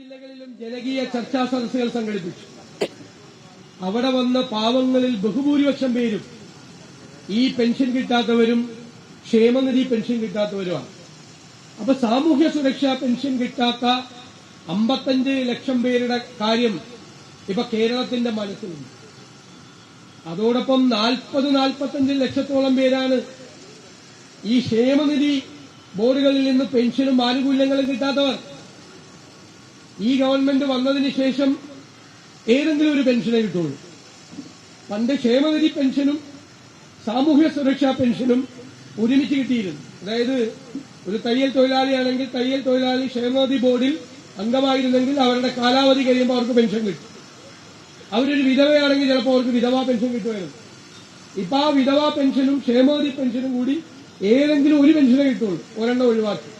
ജില്ലകളിലും ജനകീയ ചർച്ചാ സദസ്സുകൾ സംഘടിപ്പിച്ചു. അവിടെ വന്ന പാവങ്ങളിൽ ബഹുഭൂരിപക്ഷം പേരും ഈ പെൻഷൻ കിട്ടാത്തവരും ക്ഷേമനിധി പെൻഷൻ കിട്ടാത്തവരുമാണ്. അപ്പൊ സാമൂഹ്യ സുരക്ഷാ പെൻഷൻ കിട്ടാത്ത 55 ലക്ഷം പേരുടെ കാര്യം ഇപ്പൊ കേരളത്തിന്റെ മനസ്സിലുണ്ട്. അതോടൊപ്പം 40-45 ലക്ഷത്തോളം പേരാണ് ഈ ക്ഷേമനിധി ബോർഡുകളിൽ നിന്ന് പെൻഷനും ആനുകൂല്യങ്ങളും കിട്ടാത്തവർ. ഈ ഗവൺമെന്റ് വന്നതിന് ശേഷം ഏതെങ്കിലും ഒരു പെൻഷനെ കിട്ടുള്ളൂ. പണ്ട് ക്ഷേമനിധി പെൻഷനും സാമൂഹ്യ സുരക്ഷാ പെൻഷനും ഒരുമിച്ച് കിട്ടിയിരുന്നു. അതായത് ഒരു തയ്യൽ തൊഴിലാളിയാണെങ്കിൽ തയ്യൽ തൊഴിലാളി ക്ഷേമനിധി ബോർഡിൽ അംഗമായിരുന്നെങ്കിൽ അവരുടെ കാലാവധി കഴിയുമ്പോൾ അവർക്ക് പെൻഷൻ കിട്ടും. അവരൊരു വിധവയാണെങ്കിൽ ചിലപ്പോൾ അവർക്ക് വിധവാ പെൻഷൻ കിട്ടുമായിരുന്നു. ഇപ്പൊ ആ വിധവാ പെൻഷനും ക്ഷേമനിധി പെൻഷനും കൂടി ഏതെങ്കിലും ഒരു പെൻഷനെ കിട്ടുള്ളൂ, ഒരെണ്ണം ഒഴിവാക്കി.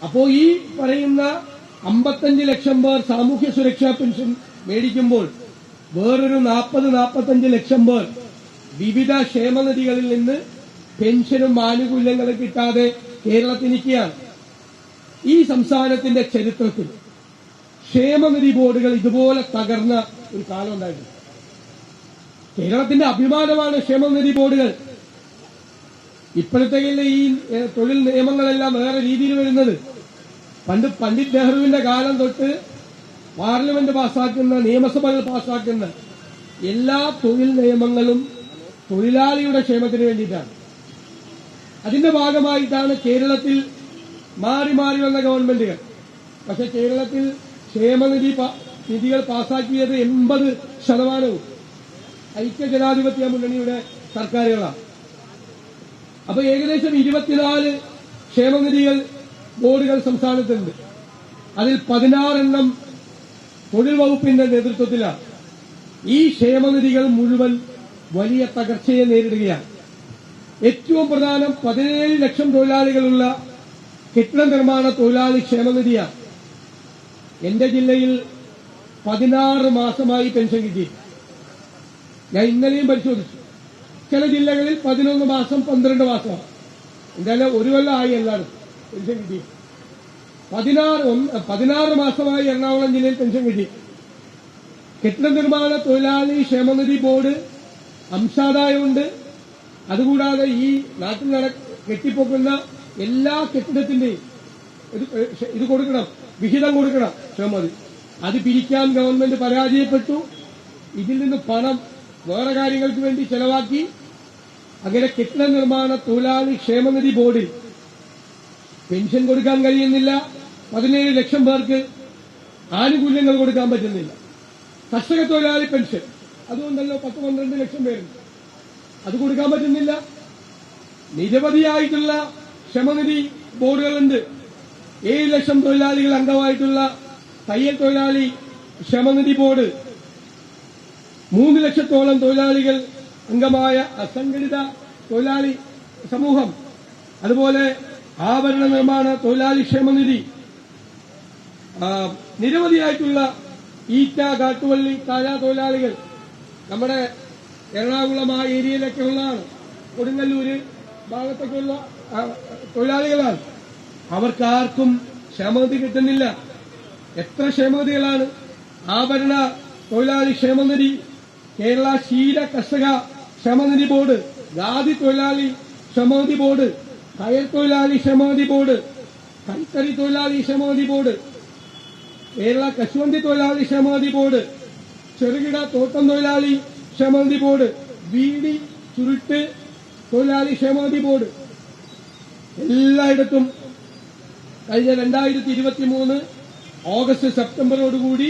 അപ്പോ ഈ പറയുന്ന 55 ലക്ഷം പേർ സാമൂഹ്യ സുരക്ഷാ പെൻഷൻ മേടിക്കുമ്പോൾ വേറൊരു 40-45 ലക്ഷം പേർ വിവിധ ക്ഷേമനിധികളിൽ നിന്ന് പെൻഷനും ആനുകൂല്യങ്ങളും കിട്ടാതെ കേരളത്തിനിക്കുകയാണ്. ഈ സംസ്ഥാനത്തിന്റെ ചരിത്രത്തിൽ ക്ഷേമനിധി ബോർഡുകൾ ഇതുപോലെ തകർന്ന ഒരു കാലം ഉണ്ടായിട്ടുണ്ട്. കേരളത്തിന്റെ അഭിമാനമാണ് ക്ഷേമനിധി ബോർഡുകൾ. ഇപ്പോഴത്തെ ഈ തൊഴിൽ നിയമങ്ങളെല്ലാം വേറെ രീതിയിൽ വരുന്നത്. പണ്ട് പണ്ഡിറ്റ് നെഹ്റുവിന്റെ കാലം തൊട്ട് പാർലമെന്റ് പാസാക്കുന്ന, നിയമസഭകൾ പാസാക്കുന്ന എല്ലാ തൊഴിൽ നിയമങ്ങളും തൊഴിലാളിയുടെ ക്ഷേമത്തിന് വേണ്ടിയിട്ടാണ്. അതിന്റെ ഭാഗമായിട്ടാണ് കേരളത്തിൽ മാറി മാറി വന്ന ഗവൺമെന്റുകൾ. പക്ഷെ കേരളത്തിൽ ക്ഷേമനിധികൾ പാസാക്കിയത് 80% ഐക്യജനാധിപത്യ മുന്നണിയുടെ സർക്കാരുകളാണ്. അപ്പൊ ഏകദേശം 24 ക്ഷേമനിധികൾ ബോർഡുകൾ സംസ്ഥാനത്തുണ്ട്. അതിൽ 16 തൊഴിൽ വകുപ്പിന്റെ നേതൃത്വത്തിലാണ്. ഈ ക്ഷേമനിധികൾ മുഴുവൻ വലിയ തകർച്ചയെ നേരിടുകയാണ്. ഏറ്റവും പ്രധാനം 17 ലക്ഷം തൊഴിലാളികളുള്ള കെട്ടിട നിർമ്മാണ തൊഴിലാളി ക്ഷേമനിധിയാണ്. എന്റെ ജില്ലയിൽ 16 മാസമായി പെൻഷൻ കിട്ടി. ഞാൻ ഇന്നലെയും പരിശോധിച്ചു. ചില ജില്ലകളിൽ 11 മാസം 12 മാസമാണ്. എന്തായാലും ഒരു കൊല്ലമായി എല്ലാവരും പെൻഷൻ കിട്ടി. 16 മാസമായി എറണാകുളം ജില്ലയിൽ പെൻഷൻ കിട്ടി. കെട്ടിട നിർമ്മാണ തൊഴിലാളി ക്ഷേമനിധി ബോർഡ് അംശാദായമുണ്ട്. അതുകൂടാതെ ഈ നാട്ടിൽ കെട്ടിപ്പൊക്കുന്ന എല്ലാ കെട്ടിടത്തിന്റെയും ഇത് കൊടുക്കണം, വിഹിതം കൊടുക്കണം ക്ഷേമനിധി. അത് പിരിക്കാൻ ഗവൺമെന്റ് പരാജയപ്പെട്ടു. ഇതിൽ നിന്ന് പണം വേറെ കാര്യങ്ങൾക്ക് വേണ്ടി ചെലവാക്കി. അങ്ങനെ കെട്ടിട നിർമ്മാണ തൊഴിലാളി ക്ഷേമനിധി ബോർഡിൽ പെൻഷൻ കൊടുക്കാൻ കഴിയുന്നില്ല. 17 ലക്ഷം പേർക്ക് ആനുകൂല്യങ്ങൾ കൊടുക്കാൻ പറ്റുന്നില്ല. കർഷക തൊഴിലാളി പെൻഷൻ അതുകൊണ്ടല്ലോ 10-12 ലക്ഷം പേരുണ്ട്, അത് കൊടുക്കാൻ പറ്റുന്നില്ല. നിരവധിയായിട്ടുള്ള ക്ഷേമനിധി ബോർഡുകളുണ്ട്. 7 ലക്ഷം തൊഴിലാളികൾ അംഗമായിട്ടുള്ള തയ്യൽ തൊഴിലാളി ക്ഷേമനിധി ബോർഡ്, 3 ലക്ഷത്തോളം തൊഴിലാളികൾ അംഗമായ അസംഘടിത തൊഴിലാളി സമൂഹം, അതുപോലെ ആഭരണ നിർമ്മാണ തൊഴിലാളി ക്ഷേമനിധി, നിരവധിയായിട്ടുള്ള ഈറ്റ, കാട്ടുവള്ളി, താഴ തൊഴിലാളികൾ നമ്മുടെ എറണാകുളം ആ ഏരിയയിലൊക്കെ ഉള്ളതാണ്. കൊടുങ്ങല്ലൂര് ഭാഗത്തൊക്കെയുള്ള തൊഴിലാളികളാണ്. അവർക്കാർക്കും ക്ഷേമനിധി കിട്ടുന്നില്ല. എത്ര ക്ഷേമനിധികളാണ്? ആഭരണ തൊഴിലാളി ക്ഷേമനിധി, കേരള ക്ഷീര കർഷക ക്ഷേമനിധി ബോർഡ്, ഖാദി തൊഴിലാളി ക്ഷേമനിധി ബോർഡ്, കയർ തൊഴിലാളി ക്ഷേമനിധി ബോർഡ്, കൈത്തറി തൊഴിലാളി ക്ഷേമനിധി ബോർഡ്, കേരള കശുവണ്ടി തൊഴിലാളി ക്ഷേമനിധി ബോർഡ്, ചെറുകിട തോട്ടം തൊഴിലാളി ക്ഷേമനിധി ബോർഡ്, ബീഡി ചുരുട്ട് തൊഴിലാളി ക്ഷേമനിധി ബോർഡ്. എല്ലായിടത്തും കഴിഞ്ഞ 2023 ഓഗസ്റ്റ് സെപ്റ്റംബറോടുകൂടി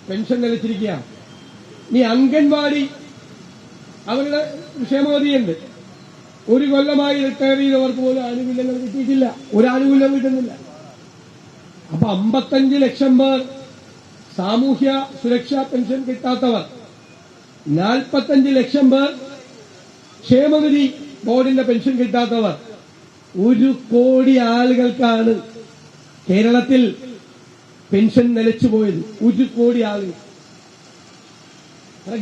പെൻഷൻ നിലച്ചിരിക്കുകയാണ്. ഇനി അംഗൻവാടി അവരുടെ ക്ഷേമനിധിയുണ്ട്. ഒരു കൊല്ലമായി റിട്ടയർ ചെയ്തവർക്ക് പോലും ആനുകൂല്യങ്ങൾ കിട്ടിയിട്ടില്ല, ഒരു ആനുകൂല്യം കിട്ടുന്നില്ല. അപ്പൊ 55 ലക്ഷം പേർ സാമൂഹ്യ സുരക്ഷാ പെൻഷൻ കിട്ടാത്തവർ, 45 ലക്ഷം പേർ ക്ഷേമനിധി ബോർഡിന്റെ പെൻഷൻ കിട്ടാത്തവർ. 1 കോടി ആളുകൾക്കാണ് കേരളത്തിൽ പെൻഷൻ നിലച്ചുപോയത്. 1 കോടി ആളുകൾ.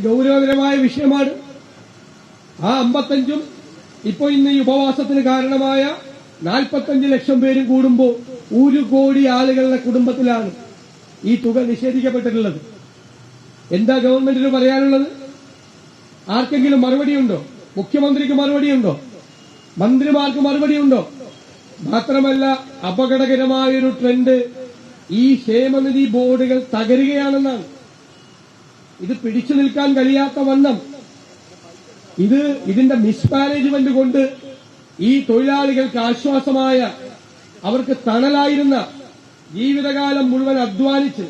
ഗൌരവകരമായ വിഷയമാണ്. ആ 55 ഇപ്പൊ ഇന്ന് ഈ ഉപവാസത്തിന് കാരണമായ 45 ലക്ഷം പേരും കൂടുമ്പോൾ 1 കോടി ആളുകളുടെ കുടുംബത്തിലാണ് ഈ തുക നിഷേധിക്കപ്പെട്ടിട്ടുള്ളത്. എന്താ ഗവൺമെന്റിന് പറയാനുള്ളത്? ആർക്കെങ്കിലും മറുപടിയുണ്ടോ? മുഖ്യമന്ത്രിക്ക് മറുപടിയുണ്ടോ? മന്ത്രിമാർക്ക് മറുപടിയുണ്ടോ? മാത്രമല്ല, അപകടകരമായൊരു ട്രെൻഡ് ഈ ക്ഷേമനിധി ബോർഡുകൾ തകരുകയാണെന്നാണ്. ഇത് പിടിച്ചു നിൽക്കാൻ കഴിയാത്ത വണ്ണം ഇതിന്റെ മിസ്മാനേജ്മെന്റ് കൊണ്ട് ഈ തൊഴിലാളികൾക്ക് ആശ്വാസമായ, അവർക്ക് തണലായിരുന്ന, ജീവിതകാലം മുഴുവൻ അധ്വാനിച്ച്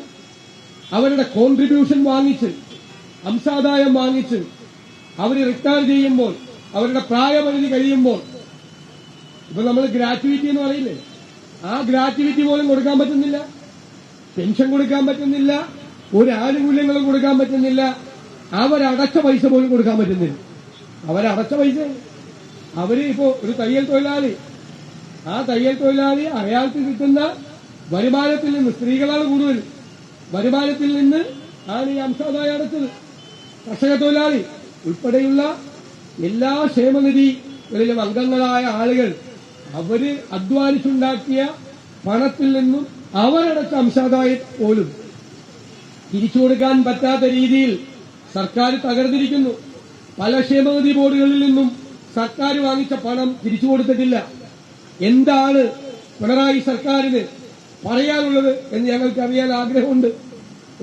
അവരുടെ കോൺട്രിബ്യൂഷൻ വാങ്ങിച്ച് അംശാദായം വാങ്ങിച്ച് അവർ റിട്ടയർ ചെയ്യുമ്പോൾ, അവരുടെ പ്രായപരിധി കഴിയുമ്പോൾ, ഇപ്പൊ നമ്മൾ ഗ്രാറ്റുവിറ്റി എന്ന് പറയില്ലേ, ആ ഗ്രാറ്റുവിറ്റി പോലും കൊടുക്കാൻ പറ്റുന്നില്ല, പെൻഷൻ കൊടുക്കാൻ പറ്റുന്നില്ല, ഒരു ആനുകൂല്യങ്ങളും കൊടുക്കാൻ പറ്റുന്നില്ല, അവരടച്ച പൈസ പോലും കൊടുക്കാൻ പറ്റുന്നില്ല. അവരടച്ച പൈസ ഇപ്പോ ഒരു തയ്യൽ തൊഴിലാളി, ആ തയ്യൽ തൊഴിലാളി അയാൾക്ക് കിട്ടുന്ന വരുമാനത്തിൽ നിന്ന്, സ്ത്രീകളാണ് കൂടുതൽ, വരുമാനത്തിൽ നിന്ന് ആണ് ഈ അംശാദായം അടച്ചത്. കർഷക തൊഴിലാളി ഉൾപ്പെടെയുള്ള എല്ലാ ക്ഷേമനിധികളിലും അംഗങ്ങളായ ആളുകൾ അവര് അധ്വാനിച്ചുണ്ടാക്കിയ പണത്തിൽ നിന്നും അവരടച്ച അംശാദായം പോലും തിരിച്ചു കൊടുക്കാൻ പറ്റാത്ത രീതിയിൽ സർക്കാർ തകർന്നിരിക്കുന്നു. പല ക്ഷേമനിധി ബോർഡുകളിൽ നിന്നും സർക്കാർ വാങ്ങിച്ച പണം തിരിച്ചു കൊടുത്തിട്ടില്ല. എന്താണ് പിണറായി സർക്കാരിന് പറയാനുള്ളത് എന്ന് ഞങ്ങൾക്ക് അറിയാൻ ആഗ്രഹമുണ്ട്.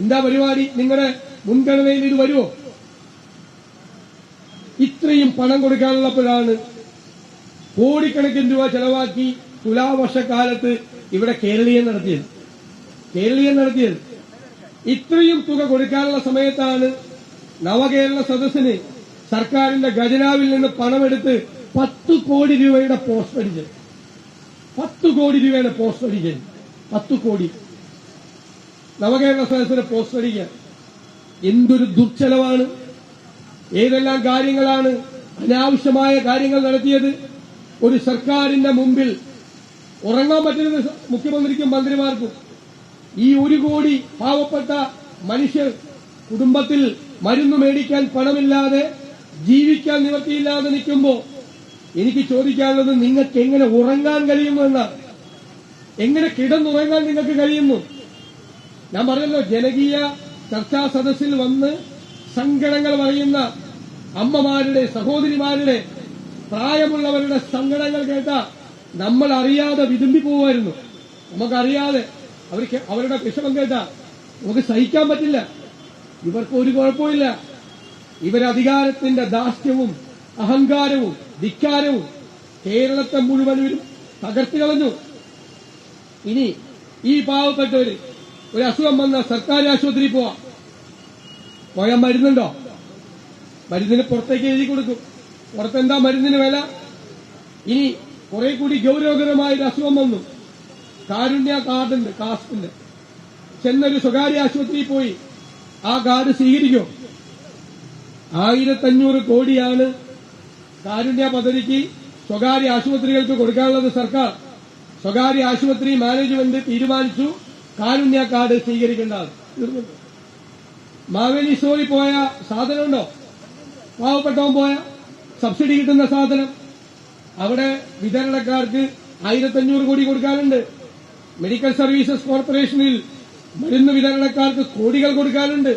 എന്താ പരിപാടി? നിങ്ങളുടെ മുൻഗണനയിൽ ഇത് വരുമോ? ഇത്രയും പണം കൊടുക്കാനുള്ളപ്പോഴാണ് കോടിക്കണക്കിന് രൂപ ചെലവാക്കി തുലാവർഷക്കാലത്ത് ഇവിടെ കേരളീയം നടത്തിയത്. ഇത്രയും തുക കൊടുക്കാനുള്ള സമയത്താണ് നവകേരള സദസ്സിന് സർക്കാരിന്റെ ഖജനാവിൽ നിന്ന് പണമെടുത്ത് 10 കോടി രൂപയുടെ പോസ്റ്റ് അടിച്ചത്. 10 കോടി രൂപയുടെ പോസ്റ്റ് അടിച്ചത്. 10 കോടി നവകേരള സദസ്സിന് പോസ്റ്റ് അടിക്കാൻ. എന്തൊരു ദുർച്ചെലവാണ്! ഏതെല്ലാം കാര്യങ്ങളാണ് അനാവശ്യമായ കാര്യങ്ങൾ നടത്തിയത്. ഒരു സർക്കാരിന്റെ മുമ്പിൽ ഉറങ്ങാൻ പറ്റുന്ന മുഖ്യമന്ത്രിക്കും മന്ത്രിമാർക്കും ഈ 1 കോടി പാവപ്പെട്ട മനുഷ്യർ കുടുംബത്തിൽ മരുന്ന് മേടിക്കാൻ പണമില്ലാതെ, ജീവിക്കാൻ നിവൃത്തിയില്ലാതെ നിൽക്കുമ്പോൾ എനിക്ക് ചോദിക്കാനുള്ളത്, നിങ്ങൾക്ക് എങ്ങനെ ഉറങ്ങാൻ കഴിയുന്നു എന്നാണ്. എങ്ങനെ കിടന്നുറങ്ങാൻ നിങ്ങൾക്ക് കഴിയുന്നു? ഞാൻ പറഞ്ഞല്ലോ, ജനകീയ ചർച്ചാ സദസ്സിൽ വന്ന് സങ്കടങ്ങൾ പറയുന്ന അമ്മമാരുടെ, സഹോദരിമാരുടെ, പ്രായമുള്ളവരുടെ സങ്കടങ്ങൾ കേട്ട നമ്മൾ അറിയാതെ വിതുമ്പിപ്പോവായിരുന്നു. നമുക്കറിയാതെ അവരുടെ വിഷമം കേട്ടാ നമുക്ക് സഹിക്കാൻ പറ്റില്ല. ഇവർക്ക് ഒരു കുഴപ്പമില്ല. ഇവരധികാരത്തിന്റെ ധാർഷ്ട്യവും അഹങ്കാരവും ധിക്കാരവും കേരളത്തെ മുഴുവനും തകർത്തി കളഞ്ഞു. ഇനി ഈ പാവപ്പെട്ടവര് ഒരു അസുഖം വന്ന സർക്കാർ ആശുപത്രിയിൽ പോയാൽ മരുന്നുണ്ടോ? മരുന്നിന് പുറത്തേക്ക് എഴുതി കൊടുക്കും. പുറത്തെന്താ മരുന്നിന് വില? ഇനി കുറെ കൂടി ഗൌരവകരമായൊരു അസുഖം വന്നു, കാരുണ്യ കാർഡുണ്ട്, കാസ്റ്റിന്റെ. ചെന്നൊരു സ്വകാര്യ ആശുപത്രിയിൽ പോയി ആ കാർഡ് സ്വീകരിക്കോ? 1500 കോടിയാണ് കാരുണ്യ പദ്ധതിക്ക് സ്വകാര്യ ആശുപത്രികൾക്ക് കൊടുക്കാനുള്ളത്. സർക്കാർ സ്വകാര്യ ആശുപത്രി മാനേജ്മെന്റ് തീരുമാനിച്ചു കാരുണ്യ കാർഡ് സ്വീകരിക്കേണ്ടത്. മാവേലി സ്റ്റോറിൽ പോയ സാധനമുണ്ടോ? പാവപ്പെട്ടവൻ പോയ സബ്സിഡി കിട്ടുന്ന സാധനം അവിടെ വിതരണക്കാർക്ക് 1500 കോടി കൊടുക്കാനുണ്ട്. മെഡിക്കൽ സർവീസസ് കോർപ്പറേഷനിൽ മരുന്ന് വിതരണക്കാർക്ക് കോടികൾ കൊടുക്കാനുണ്ട്.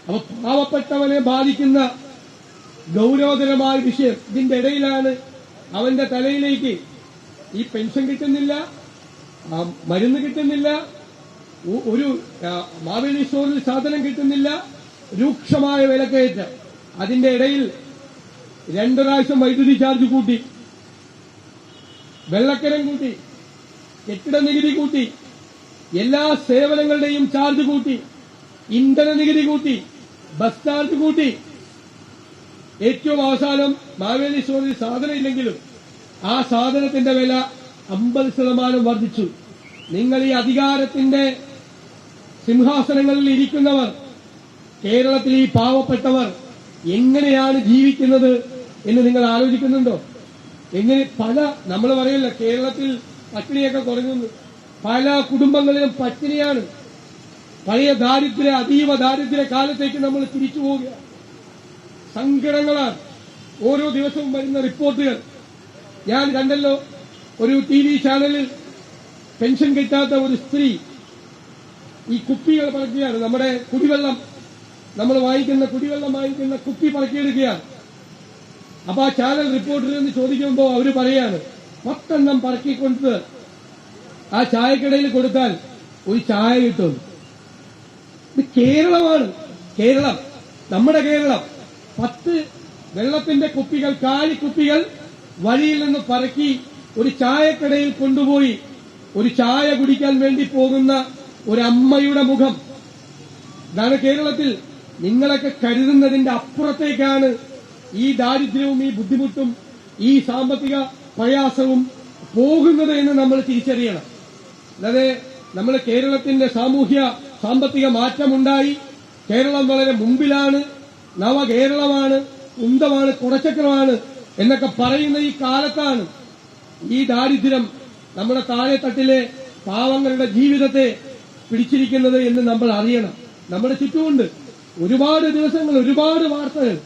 അപ്പൊ പാവപ്പെട്ടവനെ ബാധിക്കുന്ന ഗൌരവതരമായ വിഷയം. ഇതിന്റെ ഇടയിലാണ് അവന്റെ തലയിലേക്ക് ഈ പെൻഷൻ കിട്ടുന്നില്ല, മരുന്ന് കിട്ടുന്നില്ല, ഒരു മാവേലി സ്റ്റോറിൽ സാധനം കിട്ടുന്നില്ല, രൂക്ഷമായ വിലക്കയറ്റം. അതിന്റെ ഇടയിൽ 2 പ്രാവശ്യം വൈദ്യുതി ചാർജ് കൂട്ടി, വെള്ളക്കരം കൂട്ടി, കെട്ടിട നികുതി കൂട്ടി, എല്ലാ സേവനങ്ങളുടെയും ചാർജ് കൂട്ടി, ഇന്ധന നികുതി കൂട്ടി, ബസ് ചാർജ് കൂട്ടി. ഏറ്റവും അവസാനം മാവേലി സ്റ്റോറിൽ സാധനം ഇല്ലെങ്കിലും ആ സാധനത്തിന്റെ വില 50% വർദ്ധിച്ചു. നിങ്ങൾ ഈ അധികാരത്തിന്റെ സിംഹാസനങ്ങളിൽ ഇരിക്കുന്നവർ, കേരളത്തിൽ ഈ പാവപ്പെട്ടവർ എങ്ങനെയാണ് ജീവിക്കുന്നത് എന്ന് നിങ്ങൾ ആലോചിക്കുന്നുണ്ടോ? എങ്ങനെ നമ്മൾ പറയില്ല കേരളത്തിൽ പട്ടിണിയൊക്കെ കുറഞ്ഞു. പല കുടുംബങ്ങളിലും പട്ടിണിയാണ്. പഴയ അതീവ ദാരിദ്ര്യ കാലത്തേക്ക് നമ്മൾ തിരിച്ചു പോവുക. സങ്കടങ്ങളാണ് ഓരോ ദിവസവും വരുന്ന റിപ്പോർട്ടുകൾ. ഞാൻ കണ്ടല്ലോ ഒരു TV ചാനലിൽ പെൻഷൻ കിട്ടാത്ത ഒരു സ്ത്രീ ഈ കുപ്പികൾ പറക്കുകയാണ്. നമ്മുടെ കുടിവെള്ളം, നമ്മൾ കുടിവെള്ളം വാങ്ങിക്കുന്ന കുപ്പി പറക്കിയെടുക്കുകയാണ്. അപ്പൊ ആ ചാനൽ റിപ്പോർട്ടറിൽ നിന്ന് ചോദിക്കുമ്പോൾ അവര് പറയാണ് 10 എണ്ണം പറക്കിക്കൊണ്ട് ആ ചായക്കടയിൽ കൊടുത്താൽ ഒരു ചായ കിട്ടും. ഇത് കേരളമാണ്, കേരളം, നമ്മുടെ കേരളം. 10 വെള്ളത്തിന്റെ കുപ്പികൾ, കാലിക്കുപ്പികൾ വഴിയിൽ നിന്ന് പറക്കി ഒരു ചായക്കടയിൽ കൊണ്ടുപോയി ഒരു ചായ കുടിക്കാൻ വേണ്ടി പോകുന്ന ഒരമ്മയുടെ മുഖം. ഇതാണ് കേരളത്തിൽ. നിങ്ങളൊക്കെ കരുതുന്നതിന്റെ അപ്പുറത്തേക്കാണ് ഈ ദാരിദ്ര്യവും ഈ ബുദ്ധിമുട്ടും ഈ സാമ്പത്തിക പ്രയാസവും പോകുന്നത് എന്ന് നമ്മൾ തിരിച്ചറിയണം. അല്ലാതെ നമ്മൾ കേരളത്തിന്റെ സാമൂഹ്യ സാമ്പത്തിക മാറ്റമുണ്ടായി, കേരളം വളരെ മുമ്പിലാണ്, നവകേരളമാണ്, കുന്തമാണ്, കുടച്ചക്രമാണ് എന്നൊക്കെ പറയുന്ന ഈ കാലത്താണ് ഈ ദാരിദ്ര്യം നമ്മുടെ താഴെത്തട്ടിലെ പാവങ്ങളുടെ ജീവിതത്തെ പിടിച്ചിരിക്കുന്നത് എന്ന് നമ്മൾ അറിയണം. നമ്മുടെ ചുറ്റുമുണ്ട് ഒരുപാട് ദിവസങ്ങൾ, ഒരുപാട് വാർത്തകൾ,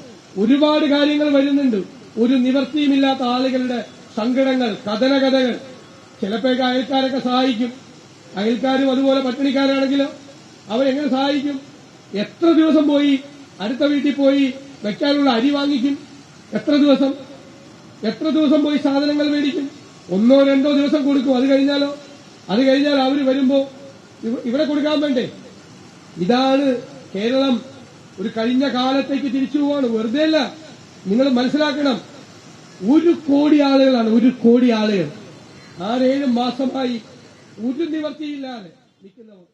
ഒരുപാട് കാര്യങ്ങൾ വരുന്നുണ്ട്. ഒരു നിവർത്തിയുമില്ലാത്ത ആളുകളുടെ സങ്കടങ്ങൾ, കഥനകഥകൾ. ചിലപ്പോഴൊക്കെ അയൽക്കാരൊക്കെ സഹായിക്കും. അയൽക്കാരും അതുപോലെ പട്ടിണിക്കാരാണെങ്കിലോ അവരെങ്ങനെ സഹായിക്കും? എത്ര ദിവസം പോയി അടുത്ത വീട്ടിൽ പോയി വെക്കാനുള്ള അരി വാങ്ങിക്കും? എത്ര ദിവസം പോയി സാധനങ്ങൾ മേടിക്കും? 1-2 ദിവസം കൊടുക്കും. അത് കഴിഞ്ഞാൽ അവര് വരുമ്പോ ഇവിടെ കൊടുക്കാൻ വേണ്ടേ? ഇതാണ് കേരളം. ഒരു കഴിഞ്ഞ കാലത്തേക്ക് തിരിച്ചു പോവാണ്. വെറുതെ അല്ല, നിങ്ങൾ മനസ്സിലാക്കണം. 1 കോടി ആളുകളാണ്, 1 കോടി ആളുകൾ 6-7 മാസമായി ഒരു നിവർത്തിയില്ലാതെ നിൽക്കുന്നവർ.